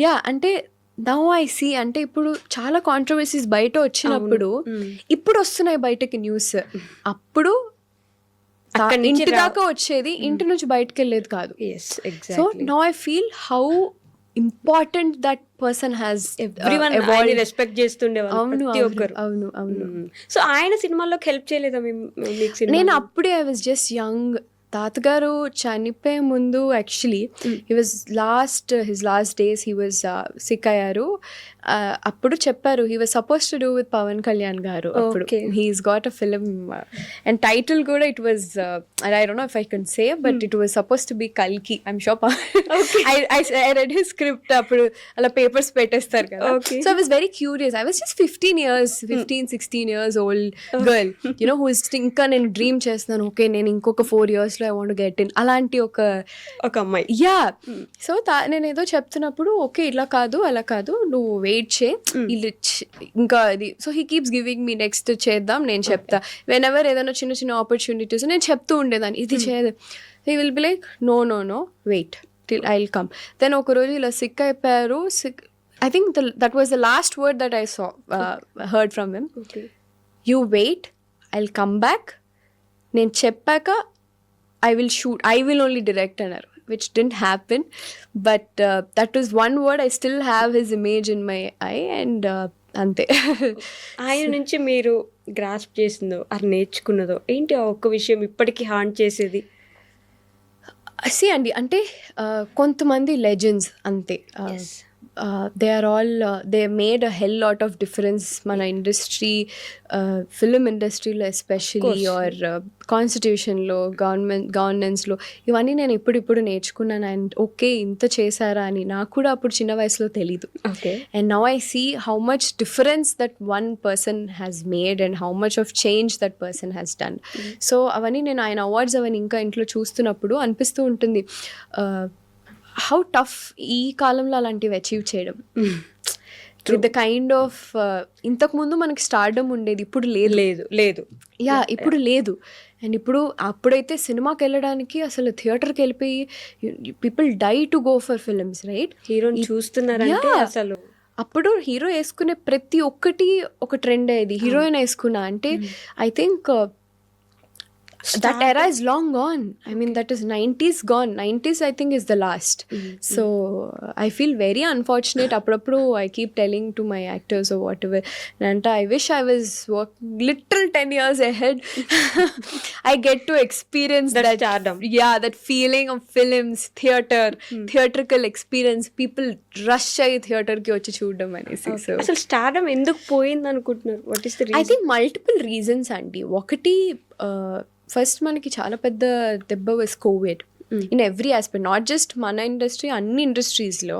S3: yeah, అంటే నౌ ఐ సీ, అంటే ఇప్పుడు చాలా కాంట్రవర్సీస్ బయట వచ్చినప్పుడు ఇప్పుడు వస్తున్నాయి బయటకి న్యూస్. అప్పుడు ఇంటి దాకా వచ్చేది, ఇంటి నుంచి బయటకు వెళ్ళేది కాదు. So now I feel how important that person has.
S2: Everyone ఆయన్ని రెస్పెక్ట్ చేస్తుండేవాళ్ళు ప్రతి ఒక్కరు.
S3: అవును.
S2: సో ఆయన సినిమాల్లోకి హెల్ప్ చేయలేదా మీకు?
S3: నేను అప్పుడే ఐ వాజ్ జస్ట్ యంగ్. తాతగారు చనిపోయే ముందు actually his last days he was sick అయ్యారు. అప్పుడు చెప్పారు he was suppose to do with Pavan Kalyan garu. అప్పుడు he's got a film and title కూడా it was, I don't know if I can say, but it was suppose to be కల్కి. I'm sure I read his script. అప్పుడు అలా పేపర్స్ పెట్టేస్తారు కదా. So I was very curious. I was just 15-16 years old girl, you know, who is ఇంకా నేను డ్రీమ్ చేస్తున్నాను, ఓకే నేను ఇంకొక 4 years I want get in, అలాంటి ఒక అమ్మాయి. యా, సో నేను ఏదో చెప్తున్నప్పుడు ఓకే ఇలా కాదు అలా కాదు, నువ్వు వెయిట్ చే, ఇంకా అది. So he keeps giving me next చేద్దాం, నేను చెప్తా. వెన్ ఎవర్ ఏదైనా చిన్న చిన్న ఆపర్చునిటీస్ నేను చెప్తూ ఉండేదాన్ని, ఇది చేయదు. He will be like no wait till I will come. Then ఒకరోజు ఇలా సిక్ అయిపోయారు. I think that was the last word that I heard from him. You wait, I will come back, నేను చెప్పాక I will shoot, I will only direct అన్నారు, which didn't happen. But that was one word. I still have his image in my eye and అంతే.
S2: ఆయన నుంచి మీరు గ్రాస్ప్ చేసిందో అది నేర్చుకున్నదో ఏంటి ఒక్క విషయం ఇప్పటికీ హాంట్ చేసేది?
S3: అండి, అంటే కొంతమంది లెజెండ్స్ అంతే. They are all they made a hell lot of difference మన ఇండస్ట్రీ, ఫిలిం ఇండస్ట్రీలో ఎస్పెషలీ, ఆర్ కాన్స్టిట్యూషన్లో, గవర్నెన్స్లో. ఇవన్నీ నేను ఇప్పుడు నేర్చుకున్నాను. అండ్ ఓకే ఇంత చేశారా అని నాకు కూడా అప్పుడు చిన్న వయసులో తెలీదు. And now I see how much difference that one person has made and how much of change that person has done. So అవన్నీ నేను ఆయన అవార్డ్స్ అవన్నీ ఇంకా ఇంట్లో చూస్తున్నప్పుడు అనిపిస్తూ ఉంటుంది, హౌ టఫ్ ఈ కాలంలో అలాంటివి అచీవ్ చేయడం. విత్ ద కైండ్ ఆఫ్ ఇంతకుముందు మనకి స్టార్డమ్ ఉండేది, ఇప్పుడు లేదు. యా, ఇప్పుడు లేదు. అండ్ అప్పుడైతే సినిమాకి వెళ్ళడానికి అసలు థియేటర్కి వెళ్ళిపోయి people die to go for films, right?
S2: హీరోని చూస్తున్నారంటే అసలు
S3: అప్పుడు హీరో వేసుకునే ప్రతి ఒక్కటి ఒక ట్రెండ్ అయ్యేది. హీరోయిన్ వేసుకున్నా అంటే I think that era is long gone. I mean, that is 90s gone. 90s I think is the last. So I feel very unfortunate. Appudu I keep telling to my actors or whatever, and I wish I was little 10 years ahead. I get to experience that stardom. Yeah, that feeling of films, theatrical experience. People rush ayi theater ki vachi chudam anesi. So
S2: asalu stardom enduku poyindi anukuntunnaru? What is the reason?
S3: I think multiple reasons andi. Okati first మనకి చాలా పెద్ద దెబ్బ was covid in every aspect, not just మన ఇండస్ట్రీ, అన్ని ఇండస్ట్రీస్లో.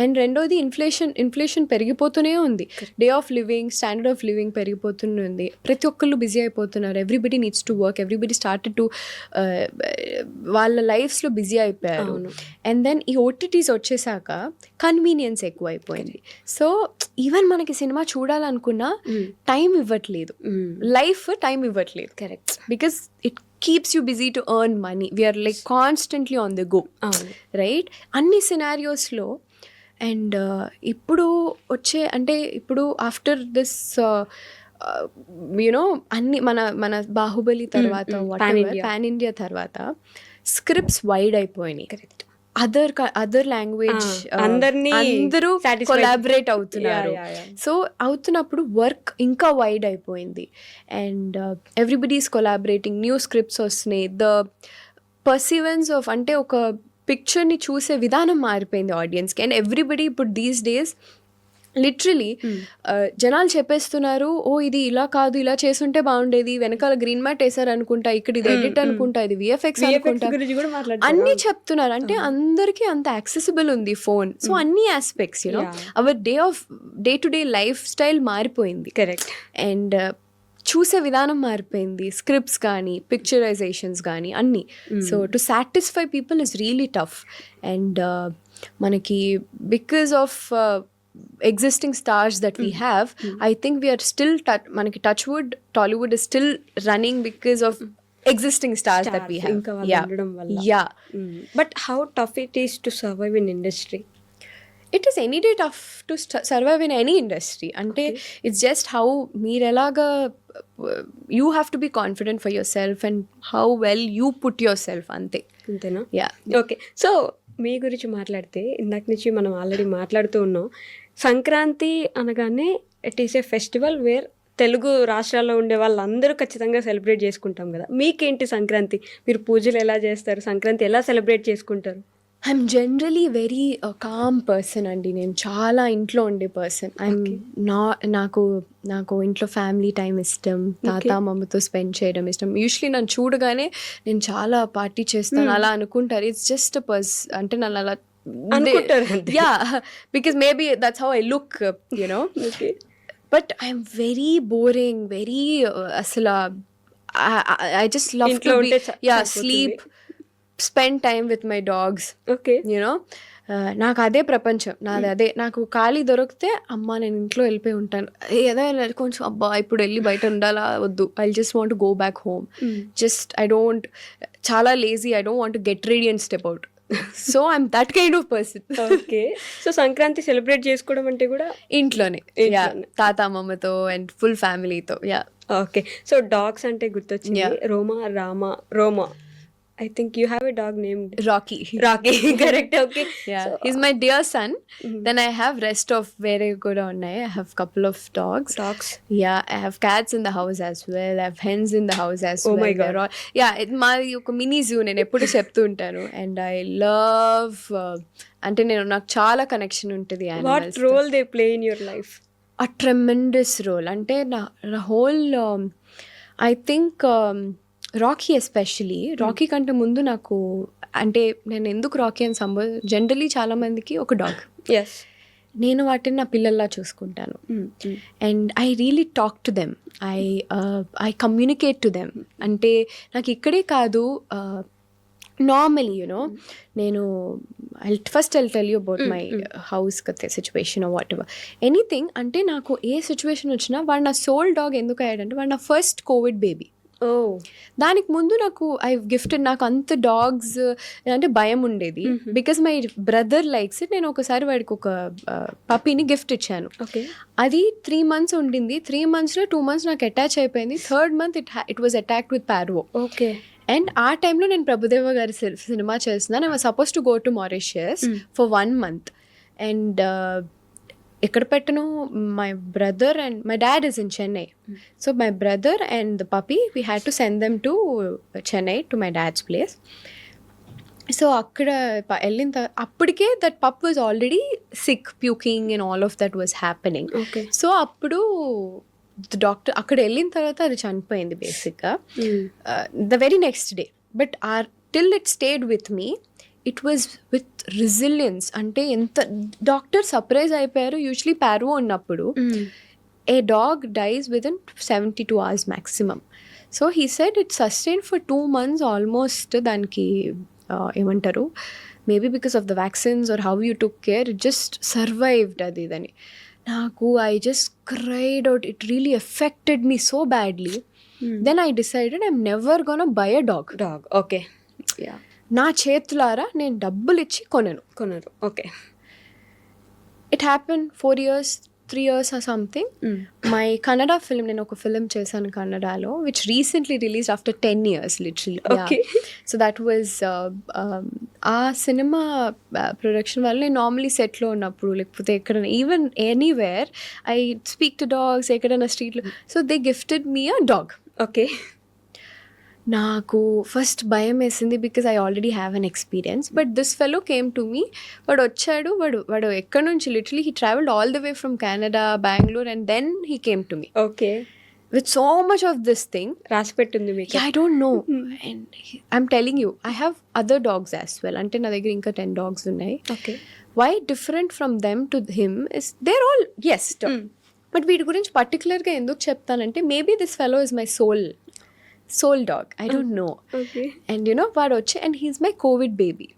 S3: అండ్ రెండోది ఇన్ఫ్లేషన్ పెరిగిపోతూనే ఉంది. Day of living, standard of living పెరిగిపోతూనే ఉంది. ప్రతి ఒక్కళ్ళు బిజీ అయిపోతున్నారు. Everybody needs to work, everybody started to వాళ్ళ లైఫ్స్లో బిజీ అయిపోయారు. అండ్ దెన్ ఈ ఓటీటీస్ వచ్చేసాక కన్వీనియన్స్ ఎక్కువ అయిపోయింది. సో ఈవెన్ మనకి సినిమా చూడాలనుకున్నా టైం ఇవ్వట్లేదు, లైఫ్ టైం ఇవ్వట్లేదు. Correct, because it keeps you busy to earn money. We are like constantly on the go, right? అన్ని సినారియోస్లో. అండ్ ఇప్పుడు వచ్చే అంటే ఇప్పుడు ఆఫ్టర్ దిస్ యూనో అన్ని మన బాహుబలి తర్వాత పాన్ ఇండియా తర్వాత స్క్రిప్ట్స్ వైడ్ అయిపోయినాయి. కరెక్ట్, అదర్ లాంగ్వేజ్
S2: అందరూ satisfied.
S3: కొలాబరేట్ అవుతున్నారు.
S2: Yeah, yeah.
S3: సో అవుతున్నప్పుడు వర్క్ ఇంకా వైడ్ అయిపోయింది and everybody's collaborating, new scripts వస్తున్నాయి. ద పర్సీవెన్స్ ఆఫ్ అంటే ఒక పిక్చర్ని చూసే విధానం మారిపోయింది ఆడియన్స్కి. అండ్ ఎవ్రీబడి ఇప్పుడు దీస్ డేస్ లిటరలీ జనాలు చెప్పేస్తున్నారు, ఓ ఇది ఇలా కాదు, ఇలా చేసుంటే బాగుండేది, వెనకాల గ్రీన్ మ్యాట్ వేసారు అనుకుంటా, ఇక్కడ ఇది ఎడిట్ అనుకుంటా, ఇది విఎఫ్ఎక్స్ అనుకుంటా,
S2: గురించి కూడా
S3: అన్ని చెప్తున్నారు. అంటే అందరికీ అంత యాక్సెసిబుల్ ఉంది ఫోన్. సో అన్ని aspects you know our day to day lifestyle మారిపోయింది.
S2: కరెక్ట్.
S3: అండ్ చూసే విధానం మారిపోయింది, స్క్రిప్ట్స్ కానీ పిక్చరైజేషన్స్ కానీ అన్నీ. So to satisfy people is really tough. And మనకి because of existing stars that we have, I think we are still manaki touchwood, Tollywood is still running because of existing stars that we have.
S2: ఇంకా వాళ్ళు ఉండడం వల్ల.
S3: Yeah.
S2: But how tough it is to survive in industry?
S3: It is any day tough to survive in any industry. Ante it's just how meer elaga you have to be confident for yourself and how well you put yourself ante.
S2: అంతేనా?
S3: Yeah.
S2: ఓకే. సో మీ గురించి మాట్లాడితే ఇందాక నుంచి మనం ఆల్రెడీ మాట్లాడుతూ ఉన్నాం. సంక్రాంతి అనగానే it is a festival where Telugu రాష్ట్రాల్లో ఉండే వాళ్ళందరూ ఖచ్చితంగా సెలబ్రేట్ చేసుకుంటాం కదా. మీకేంటి సంక్రాంతి? మీరు పూజలు ఎలా చేస్తారు? సంక్రాంతి ఎలా సెలబ్రేట్ చేసుకుంటారు?
S3: I'm generally very calm person అండి. నేను చాలా ఇంట్లో ఉండే పర్సన్. నాకు ఇంట్లో ఫ్యామిలీ టైం ఇష్టం, తాత మమ్మతో స్పెండ్ చేయడం ఇష్టం. యూజువలీ నన్ను చూడగానే నేను చాలా పార్టీ చేస్తాను అలా అనుకుంటారు. ఇట్స్ జస్ట్ అంటే నన్ను అలా yeah, because maybe that's how I look you know. But I'm very boring, very అసలు I just love to be sleep, spend time with my dogs.
S2: Okay.
S3: You know నాకు అదే ప్రపంచం, నాది అదే. నాకు ఖాళీ దొరికితే అమ్మ నేను ఇంట్లో వెళ్ళిపోయి ఉంటాను. ఏదైనా కొంచెం అబ్బా ఇప్పుడు వెళ్ళి బయట ఉండాలా, వద్దు, I just want to go back home. Just I don't, చాలా lazy, I don't want to get ready and step out. So I'm that kind of person.
S2: Okay. So Sankranti celebrate చేసుకోవడం అంటే కూడా
S3: ఇంట్లోనే, తాత అమ్మమ్మతో అండ్ ఫుల్ ఫ్యామిలీతో. యా.
S2: ఓకే. సో డాగ్స్ అంటే గుర్తొచ్చింది. రోమా I think you have a dog named
S3: Rocky.
S2: Correct. Okay.
S3: Yeah. So, he's my dear son. Then I have rest of very good unnai. I have couple of dogs. Yeah, I have cats in the house as well. I have hens in the house as well.
S2: Oh my God.
S3: Yeah, my oka mini zoo nenu eppudu cheptu untanu. And I love ante nenu నాకు చాలా కనెక్షన్ ఉంటుంది animals.
S2: What role they play in your life?
S3: A tremendous role. Ante na whole I think Rocky especially, Rocky కంటే ముందు నాకు అంటే నేను ఎందుకు రాకీ అని జనరలీ చాలా మందికి ఒక డాగ్.
S2: ఎస్.
S3: నేను వాటిని నా పిల్లల్లా చూసుకుంటాను. And I really talk to them, I communicate to them. అంటే నాకు ఇక్కడే కాదు, నార్మలీ యూనో నేను first I'll tell you about my house కతే situation or whatever anything. అంటే నాకు ఏ సిచ్యువేషన్ వచ్చినా వాడు నా సోల్ డాగ్ ఎందుకు అయ్యాడంటే వాడు నా ఫస్ట్ కోవిడ్ బేబీ. దానికి ముందు ఐ గిఫ్టెడ్, నాకు అంత డాగ్స్ అంటే భయం ఉండేది because my brother likes it. నేను ఒకసారి వాడికి ఒక పప్పీని గిఫ్ట్ ఇచ్చాను. అది 3 months ఉండింది. 3 monthsలో 2 months నాకు అటాచ్ అయిపోయింది. 3rd month it was attacked with parvo.
S2: Okay.
S3: And ఆ టైంలో నేను ప్రభుదేవ గారి సినిమా చేస్తున్నాను. I was suppose to go to Mauritius for 1 month. And ఎక్కడ పెట్టను, my brother and my dad is in Chennai. So my brother and the puppy we had to send them to Chennai to my dad's place. సో అక్కడ వెళ్ళిన తర్వాత అప్పటికే that pup was already sick, puking and all of that was happening. So అప్పుడు డాక్టర్ అక్కడ వెళ్ళిన తర్వాత అది చనిపోయింది బేసిక్గా the very next day. But till it stayed with me, it was with resilience. అంటే ఎంత డాక్టర్ సర్ప్రైజ్ అయిపోయారు. యూజువలీ పార్వో ఉన్నప్పుడు a dog dies within 72 hours maximum. So he said it sustain for 2 months almost. దానికి ఏమంటారు, maybe because of the vaccines or how you took care, it just survived అది ఇదని. నాకు I just cried out, it really affected me so badly. Then I decided I'm never gonna buy a dog.
S2: Okay.
S3: నా చేతులారా నేను డబ్బులు ఇచ్చి కొనరు.
S2: Okay.
S3: It happen 4 years 3 years or something. My Kannada film, నేను ఒక ఫిల్మ్ చేశాను కన్నడలో which recently released after 10 years literally. So that was ఆ సినిమా ప్రొడక్షన్ వల్ల నేను నార్మలీ సెట్లో ఉన్నప్పుడు లేకపోతే ఎక్కడైనా even anywhere I speak to dogs ఎక్కడైనా స్ట్రీట్లో. So they gifted me a dog.
S2: Okay.
S3: నాకు ఫస్ట్ భయం వేసింది because I already have an experience. But this fellow came to me. వాడు వచ్చాడు, వాడు ఎక్కడి నుంచి literally he travelled all the way from Canada, Bengaluru, and then he came to me
S2: okay.
S3: with so much of this thing.
S2: రాసి పెట్టింది మీకు.
S3: Yeah, I don't know. And I'm telling you, I have other dogs as well. Ante na దగ్గర ఇంకా 10 dogs ఉన్నాయి.
S2: Okay.
S3: Why different from them to him is they're all yes dog. But వీటి గురించి పర్టికులర్గా ఎందుకు చెప్తానంటే maybe this fellow is my soul dog. I don't know.
S2: Okay.
S3: And you know వాడు వచ్చి and he's my COVID baby.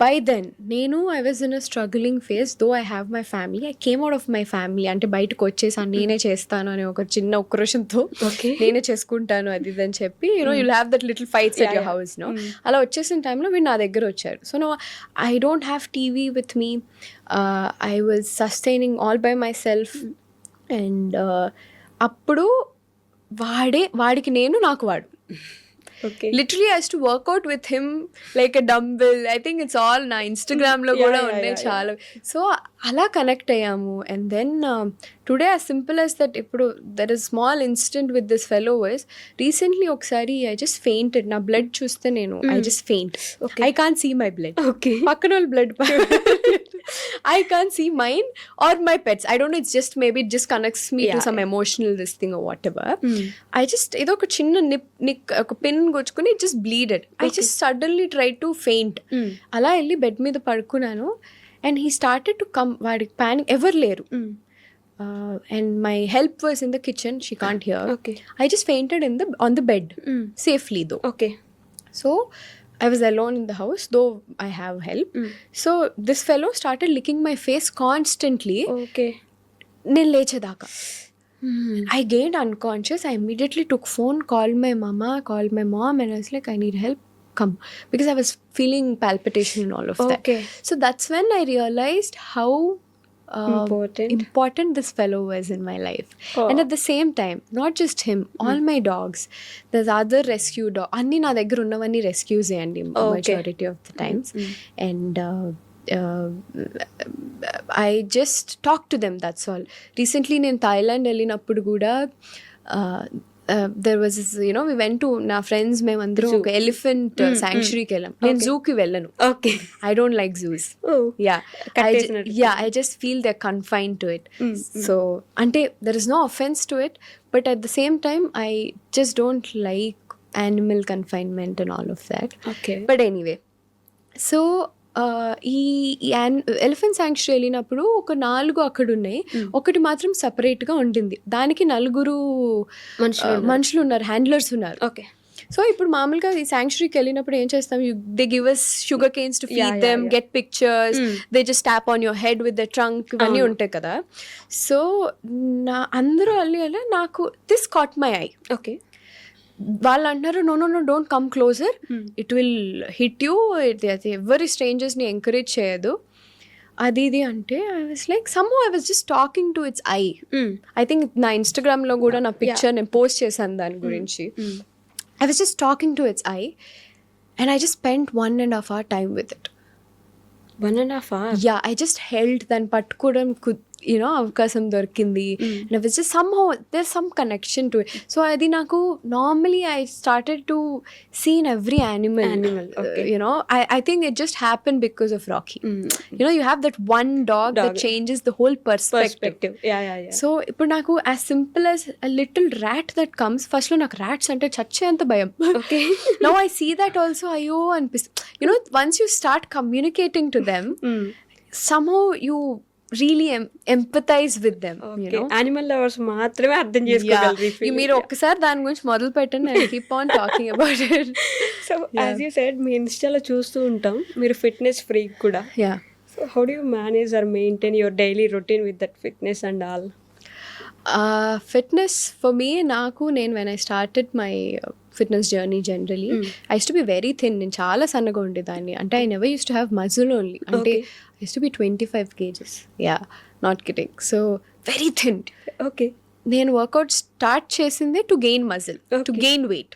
S3: By then నేను I was in a struggling phase. Though I have my family, I came out of my family. అంటే బయటకు వచ్చేసాను, నేనే చేస్తాను అనే ఒక చిన్న ఉక్రోషంతో నేనే చేసుకుంటాను అది ఇది అని చెప్పి you know you'll have that little fights at your house no. అలా వచ్చేసిన టైంలో వీడు నా దగ్గర వచ్చారు. So no I don't have TV with me. I was sustaining all by myself. And అప్పుడు వాడికి నేను, నాకు వాడు.
S2: Okay.
S3: Literally I use to work out with him like a dumbbell. I think it's all నా ఇన్స్టాగ్రామ్లో కూడా ఉన్నాయి చాలా. సో అలా కనెక్ట్ అయ్యాము. And then today as simple as that ఇప్పుడు there is small incident with this fellow was recently ఒకసారి ఐ జస్ట్ ఫెయింటెడ్. నా బ్లడ్ చూస్తే నేను I just faint. I can't see my blood.
S2: Okay.
S3: పక్కన వాళ్ళ blood I can't see mine or my pets. I don't know, it's just maybe it just connects me to some emotional this thing or whatever. I just ఏదో ఒక చిన్న నిక్ ఒక pin గుచ్చుకుని it just bleeded. I just suddenly tried to faint. అలా వెళ్ళి బెడ్ మీద పడుకున్నాను and he started to come. వాడికి panic ఎవరు లేరు. And my help was in the kitchen, she can't hear.
S2: Okay.
S3: I just fainted on the bed safely though.
S2: Okay.
S3: So I was alone in the house, though I have help. So this fellow started licking my face constantly.
S2: Okay.
S3: నేను లేచేదాకా. I gained unconscious. I immediately took phone, called my mama, called my mom, and I was like, I need help, come. Because I was feeling palpitation and all of that.
S2: Okay.
S3: So that's when I realized how important this fellow was in my life. And at the same time, not just him, all my dogs, there's other rescue dog. Anni na daggara unnavani rescues andi majority of the times. And I just talk to them, that's all. Recently in Thailand వెళ్ళినప్పుడు కూడా there was this, you know, we went to నా ఫ్రెండ్స్ మేమందరం ఒక ఎలిఫెంట్ శాంక్చురీకి వెళ్ళాం. నేను జూకి వెళ్ళను.
S2: Okay.
S3: I don't like zoos. I just feel they're confined to it. So ante there is no offense to it, but at the same time I just don't like animal confinement and all of that.
S2: Okay.
S3: But anyway, so ఈ ఎలిఫెంట్ శాంక్చురీ వెళ్ళినప్పుడు ఒక 4 అక్కడ ఉన్నాయి. ఒకటి మాత్రం సపరేట్గా ఉండింది. దానికి 4 మనుషులు ఉన్నారు, హ్యాండ్లర్స్ ఉన్నారు.
S2: ఓకే.
S3: సో ఇప్పుడు మామూలుగా ఈ శాంక్చురీకి వెళ్ళినప్పుడు ఏం చేస్తాం, they give us sugar canes to feed them, get pictures, they just tap on your head with the trunk, ఇవన్నీ ఉంటాయి కదా. సో అందరూ అల్లి నాకు this caught my eye.
S2: Okay.
S3: వాళ్ళు అంటున్నారు no don't come closer, it will hit you, ఎవరి స్ట్రేంజర్స్ని ఎంకరేజ్ చేయదు అది ఇది అంటే. I was like somehow I was just talking to its eye. I think నా ఇన్స్టాగ్రామ్లో కూడా నా పిక్చర్ నేను పోస్ట్ చేశాను దాని గురించి. I was just talking to its eye and I just spent 1.5 hour time with it.
S2: 1.5 hour?
S3: Yeah, I just held then pattukodam avakasam dorkindi. And I was just somehow, there's some connection to it. So adi naku normally I started to see in every animal.
S2: Okay.
S3: I think it just happened because of Rocky. You have that one dog that changes the whole perspective.
S2: Yeah.
S3: So ఇప్పుడు నాకు as simple as a little rat that comes, first లో నాకు rats అంటే చచ్చేంత భయం.
S2: Okay.
S3: Now I see that also అయ్యో అనిపిస్తుంది. Once you start communicating to them, somehow you really empathize with them.
S2: Animal lovers మాత్రమే అర్థం చేసుకోగలరు.
S3: మీరు ఒక్కసారి దాని గురించి మొదలు పెట్టండి, I keep on talking about it.
S2: So as you said, మీ ఇన్స్టాలో చూస్తూ ఉంటాం మీరు ఫిట్నెస్ ఫ్రీక్ కూడా.
S3: Yeah.
S2: So how do you manage or maintain your daily routine with that fitness and all?
S3: Fitness for me, when I started my fitness journey generally, I used to be very thin. నేను చాలా సన్నగా ఉండేదాన్ని. అంటే I never used to have muscle only. అంటే I used to be 25 kgs. Yeah, not kidding. So very thin.
S2: Okay.
S3: నేను వర్కౌట్ స్టార్ట్ చేసిందే to gain muscle, to gain weight.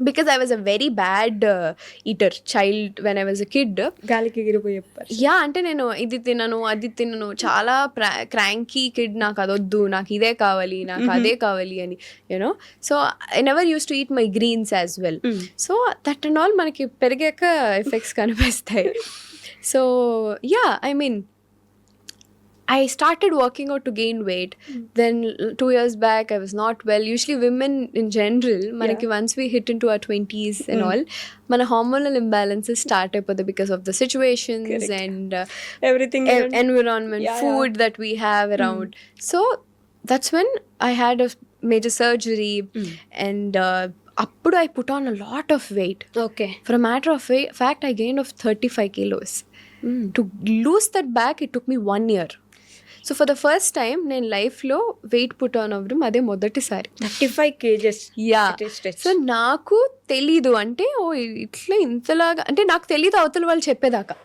S3: because I was a very bad eater child when I was a kid.
S2: గాలికి ఎగిరిపోయే
S3: యా అంటే నేను ఇది తినను అది తినను చాలా క్రాంకీ కిడ్, నాకు అదొద్దు, నాకు ఇదే కావాలి, నాకు అదే కావాలి అని you know. So I never use to eat my greens as well. So that and all మనకి పెరిగాక ఎఫెక్ట్స్ కనిపిస్తాయి. So yeah I mean I started working out to gain weight. Then 2 years back, I was not well. Usually women in general, manaki once we hit into our 20s and all, mana hormonal imbalances start because of the situations and
S2: everything
S3: environment, food that we have around. So that's when I had a major surgery and appudu I put on a lot of weight.
S2: Okay.
S3: For a matter of fact, I gained of 35 kilos. To lose that back, it took me 1 year. So for the first time నేను లైఫ్లో వెయిట్ పుట్ ఆన్ అవ్వడం అదే మొదటిసారి.
S2: 35 kgs.
S3: యా. సో నాకు తెలీదు అంటే ఓ ఇట్లా ఇంతలాగా అంటే నాకు తెలీదు అవతల వాళ్ళు చెప్పేదాకా.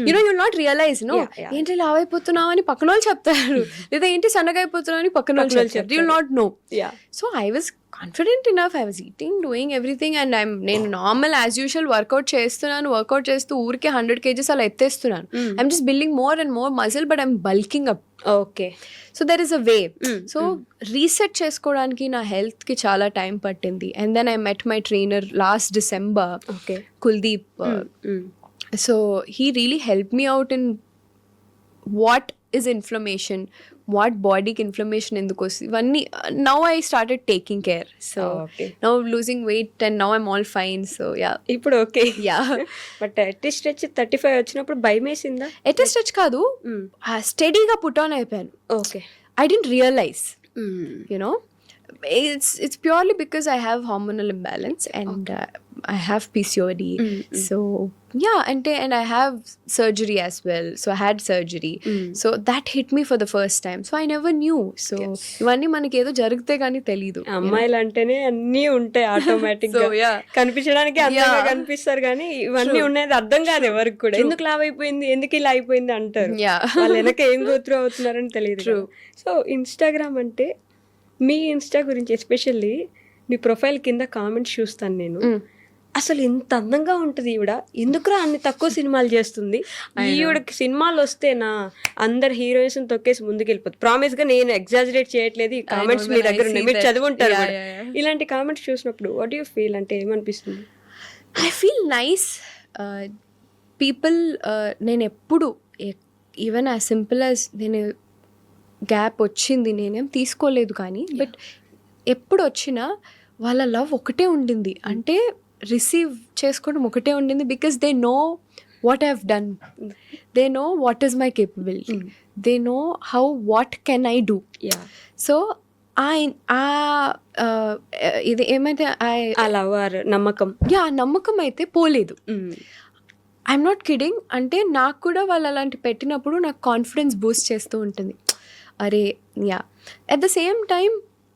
S3: You know you not realise no ఏంటి లావ్ అయిపోతున్నావు అని పక్కన వాళ్ళు చెప్తారు, లేదా ఏంటి సన్నగా అయిపోతున్నావు అని పక్కన వాళ్ళు చెప్తారు. You not know. So I was confident enough, I was eating, doing everything and నేను నార్మల్ యాజ్ యూజువల్ వర్కౌట్ చేస్తూ ఊరికి 100 kgs అలా ఎత్తేస్తున్నాను. I'm just building more and more muscle but I'm bulking up.
S2: Okay.
S3: So there is a way. So reset చేసుకోవడానికి నా హెల్త్కి చాలా టైం పట్టింది. And then I met my trainer last December, Kuldeep. So he really help me out in what is inflammation, what బాడీకి ఇన్ఫ్లమేషన్ ఎందుకు వస్తుంది, ఇవన్నీ. Now I started taking care. So now losing weight and now I'm all fine. So yeah
S2: ఇప్పుడు okay.
S3: Yeah.
S2: But at least stretch 35 వచ్చినప్పుడు భయం వేసిందా?
S3: ఎట్ స్ట్రెచ్ కాదు, స్టడీగా పుట్ ఆన్ అయిపోయాను.
S2: ఓకే.
S3: I didn't realize, you know, it's purely because I have hormonal imbalance and I have PCOD. So yeah, and I have surgery as well. So I had surgery. So that hit me for the first time. So I never knew. So ఇవన్నీ మనకి ఏదో జరిగితే కానీ తెలీదు.
S2: అమ్మాయిలు అంటేనే అన్నీ ఉంటాయి ఆటోమేటిక్ గా. కనిపించడానికి అందంగా కనిపిస్తారు కానీ ఇవన్నీ ఉన్నది అర్థం కాదు ఎవరికి కూడా. ఎందుకు లావ్ అయిపోయింది, ఎందుకు ఇలా అయిపోయింది అంటారు. వాళ్ళు వెనక ఏం గోత్రు అవుతున్నారని తెలియదు. సో ఇన్స్టాగ్రామ్ అంటే మీ ఇన్స్టా గురించి ఎస్పెషల్లీ మీ ప్రొఫైల్ కింద కామెంట్స్ చూస్తాను నేను. అసలు ఇంత అందంగా ఉంటుంది ఈవిడ, ఎందుకురా అన్ని తక్కువ సినిమాలు చేస్తుంది, ఈవిడకి సినిమాలు వస్తేనా అందరు హీరోయిన్స్ తొక్కేసి ముందుకు వెళ్ళిపోతుంది. ప్రామిస్ గా నేను ఎగ్జాజరేట్ చేయట్లేదు, ఈ కామెంట్స్ మీ దగ్గర ఉన్నాయి, మీరు చదువుంటారు. ఇలాంటి కామెంట్స్ చూసినప్పుడు వాట్ యూ ఫీల్, అంటే ఏమనిపిస్తుంది?
S3: I feel nice people. నేను ఎప్పుడు ఈవెన్ యాజ్ సింపుల్ యాజ్ నేను గ్యాప్ వచ్చింది నేనేం తీసుకోలేదు కానీ, బట్ ఎప్పుడు వచ్చినా వాళ్ళ లవ్ ఒకటే ఉండింది, అంటే రిసీవ్ చేసుకోవడం ఒకటే ఉండింది. Because they know what I have done, they know what is my capability, they know how what can I do. So ఇది ఏమైతే
S2: నమ్మకం,
S3: నమ్మకం అయితే పోలేదు. I'm not kidding. అంటే నాకు కూడా వాళ్ళు అలాంటి పెట్టినప్పుడు నాకు కాన్ఫిడెన్స్ బూస్ట్ చేస్తూ ఉంటుంది. అరే yeah, at the same time